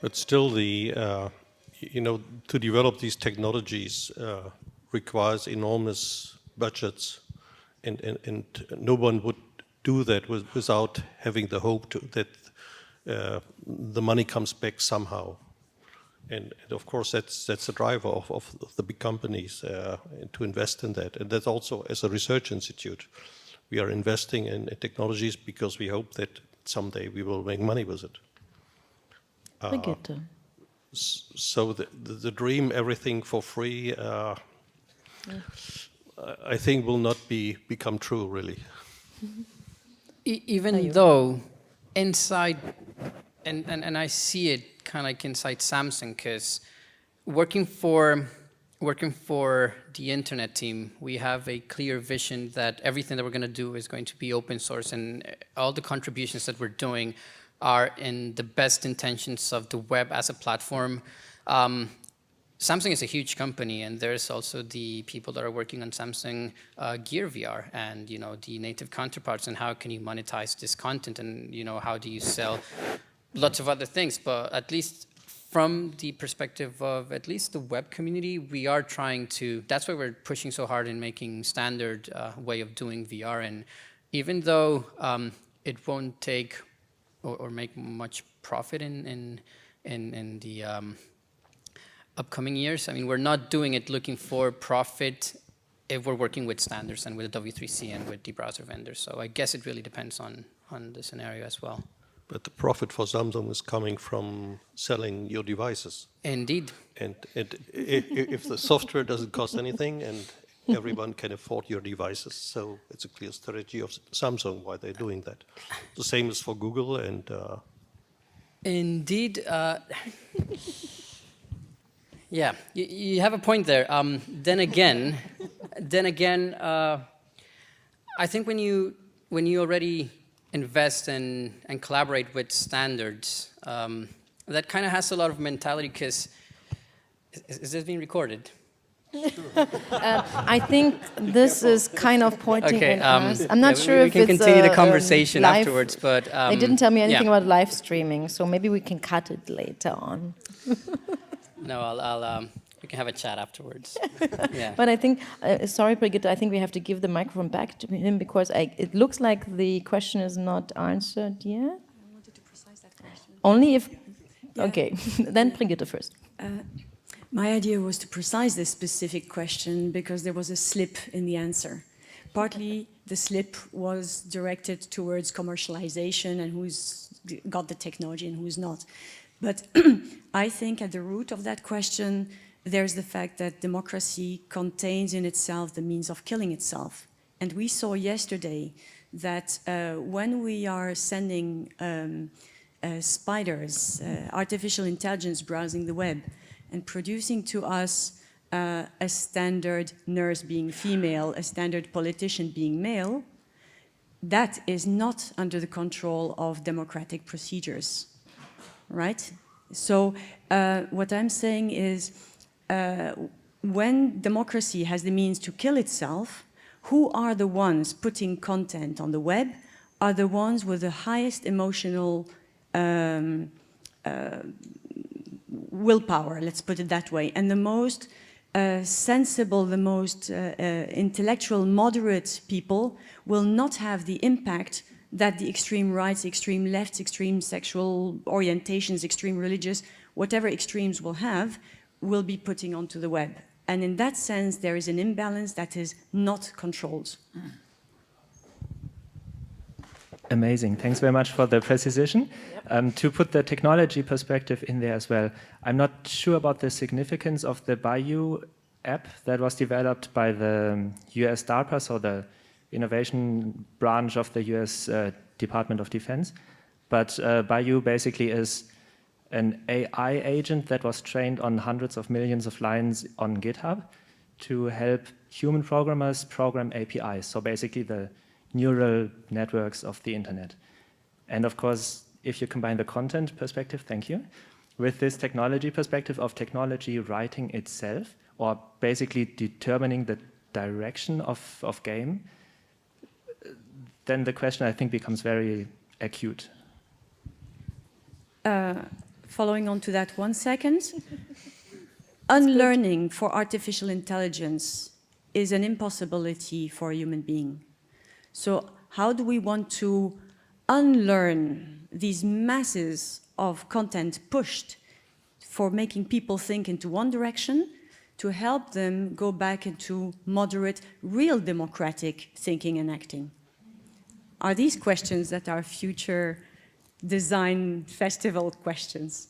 But still, to develop these technologies requires enormous budgets, and no one would do that without having the hope that the money comes back somehow. And of course, that's the driver of the big companies to invest in that. And that's also, as a research institute, we are investing in technologies because we hope that someday we will make money with it. So the dream, everything for free, I think will not become true, really. Even though inside, and I see it kind of like inside Samsung, because working for the internet team, we have a clear vision that everything that we're going to do is going to be open source, and all the contributions that we're doing are in the best intentions of the web as a platform. Samsung is a huge company, and there's also the people that are working on Samsung Gear VR, and the native counterparts, and how can you monetize this content, and how do you sell lots of other things. But at least from the perspective of at least the web community, we are trying to. That's why we're pushing so hard in making standard way of doing VR. And even though it won't take or make much profit in the upcoming years. I mean, we're not doing it looking for profit if we're working with standards and with the W3C and with the browser vendors. So I guess it really depends on the scenario as well. But the profit for Samsung is coming from selling your devices. Indeed. And if the software doesn't cost anything and everyone can afford your devices, so it's a clear strategy of Samsung why they're doing that. The same is for Google and... Indeed. Yeah, you have a point there. Then again, I think when you already invest and collaborate with standards, that kind of has a lot of mentality. Because is this being recorded? I think this is kind of pointing at us. I'm not sure if we can it's continue the conversation live, afterwards, but they didn't tell me anything about live streaming, so maybe we can cut it later on. No, we can have a chat afterwards. Yeah. But I think, sorry, Brigitte, I think we have to give the microphone back to him because it looks like the question is not answered yet. I wanted to precise that question. Only if, Yeah. Okay, then Brigitte first. My idea was to precise this specific question because there was a slip in the answer. Partly the slip was directed towards commercialization and who's got the technology and who's not. But I think at the root of that question, there's the fact that democracy contains in itself the means of killing itself. And we saw yesterday that when we are sending spiders, artificial intelligence browsing the web, and producing to us a standard nurse being female, a standard politician being male, that is not under the control of democratic procedures, right? So what I'm saying is when democracy has the means to kill itself, who are the ones putting content on the web are the ones with the highest emotional willpower, let's put it that way, and the most sensible, the most intellectual, moderate people will not have the impact that the extreme rights, extreme lefts, extreme sexual orientations, extreme religious, whatever extremes will be putting onto the web. And in that sense, there is an imbalance that is not controlled. Amazing. Thanks very much for the precision. Yep. To put the technology perspective in there as well, I'm not sure about the significance of the Bayou app that was developed by the US DARPA, so the innovation branch of the US Department of Defense. But Bayou basically is an AI agent that was trained on hundreds of millions of lines on GitHub to help human programmers program APIs. So basically the neural networks of the internet. And of course, if you combine the content perspective, thank you, with this technology perspective of technology writing itself, or basically determining the direction of game, then the question I think becomes very acute. following on to that 1 second, unlearning for artificial intelligence is an impossibility for a human being. So how do we want to unlearn these masses of content pushed for making people think into one direction, to help them go back into moderate, real democratic thinking and acting? Are these questions that are future design festival questions?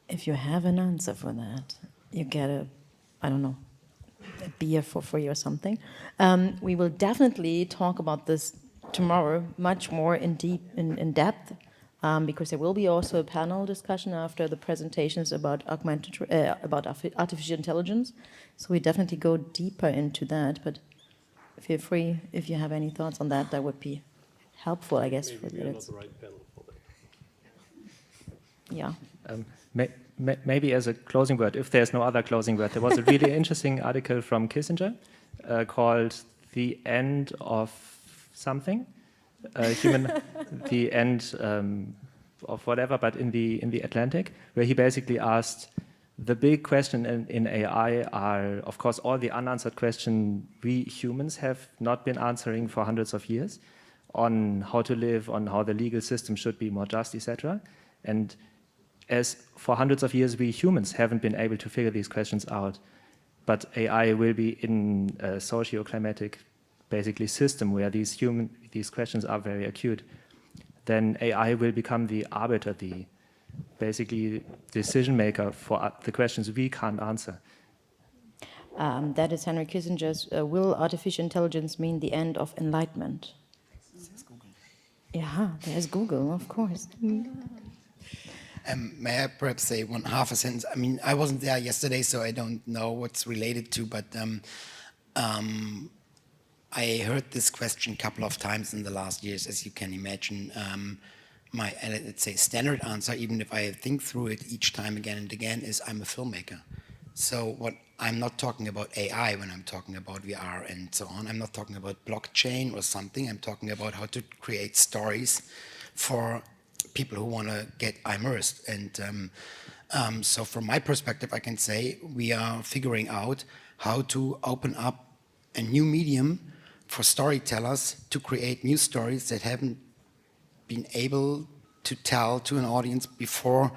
If you have an answer for that, you get I don't know, a beer for free or something. We will definitely talk about this tomorrow much more in depth, because there will be also a panel discussion after the presentations about artificial intelligence. So we definitely go deeper into that, but feel free if you have any thoughts on that. That would be helpful, I guess. Maybe we are not the right panel for that. Yeah. Maybe as a closing word, if there's no other closing word, there was a really interesting article from Kissinger called "The End of Something," the end of whatever, but in the Atlantic, where he basically asked, the big question in AI are, of course, all the unanswered questions we humans have not been answering for hundreds of years, on how to live, on how the legal system should be more just, etc. And as for hundreds of years, we humans haven't been able to figure these questions out, but AI will be in a socio-climatic, basically, system where these questions are very acute. Then AI will become the arbiter, the basically decision maker for the questions we can't answer. That is Henry Kissinger's, will artificial intelligence mean the end of enlightenment? Yeah, there's Google, of course. May I perhaps say half a sentence? I mean, I wasn't there yesterday, so I don't know what's related to, but I heard this question a couple of times in the last years, as you can imagine. My, let's say, standard answer, even if I think through it each time again and again, is I'm a filmmaker. So I'm not talking about AI when I'm talking about VR and so on. I'm not talking about blockchain or something. I'm talking about how to create stories for people who want to get immersed. And so from my perspective, I can say we are figuring out how to open up a new medium for storytellers to create new stories that haven't been able to tell to an audience before,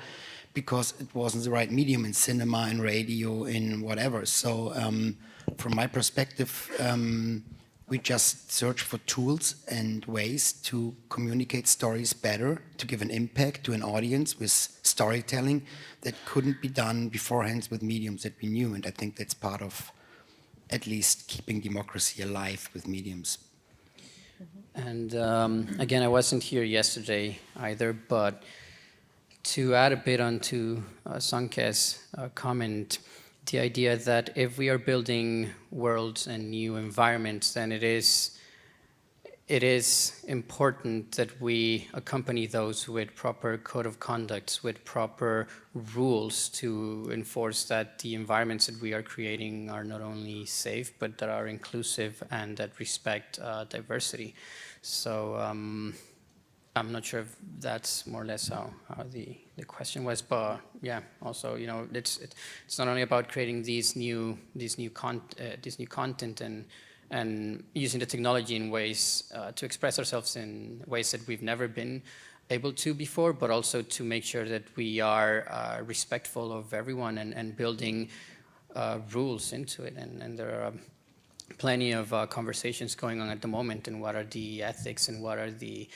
because it wasn't the right medium in cinema, in radio, in whatever. So from my perspective, we just search for tools and ways to communicate stories better, to give an impact to an audience with storytelling that couldn't be done beforehand with mediums that we knew. And I think that's part of at least keeping democracy alive with mediums. And again, I wasn't here yesterday either, but to add a bit onto Sanke's comment, the idea that if we are building worlds and new environments, then it is important that we accompany those with proper code of conduct, with proper rules to enforce that the environments that we are creating are not only safe, but that are inclusive and that respect diversity. So I'm not sure if that's more or less how the question was, but yeah, also, you know, it's not only about creating these new content and using the technology in ways to express ourselves in ways that we've never been able to before, but also to make sure that we are respectful of everyone and building rules into it. And there are plenty of conversations going on at the moment, and what are the ethics and what are the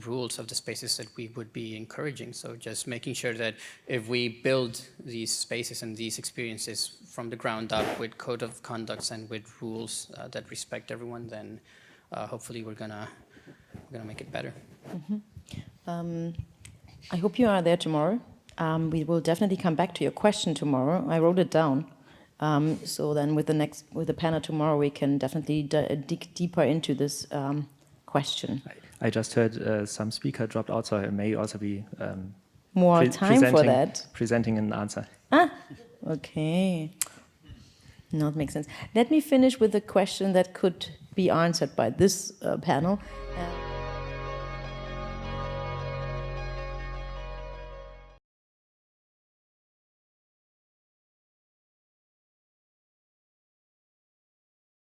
rules of the spaces that we would be encouraging. So just making sure that if we build these spaces and these experiences from the ground up with code of conducts and with rules that respect everyone, then hopefully we're gonna make it better. Mm-hmm. I hope you are there tomorrow. We will definitely come back to your question tomorrow. I wrote it down. So then with the panel tomorrow, we can definitely dig deeper into this question. I just heard some speaker dropped out, so it may also be more time for that. Presenting an answer. Okay. No, it makes sense. Let me finish with a question that could be answered by this panel.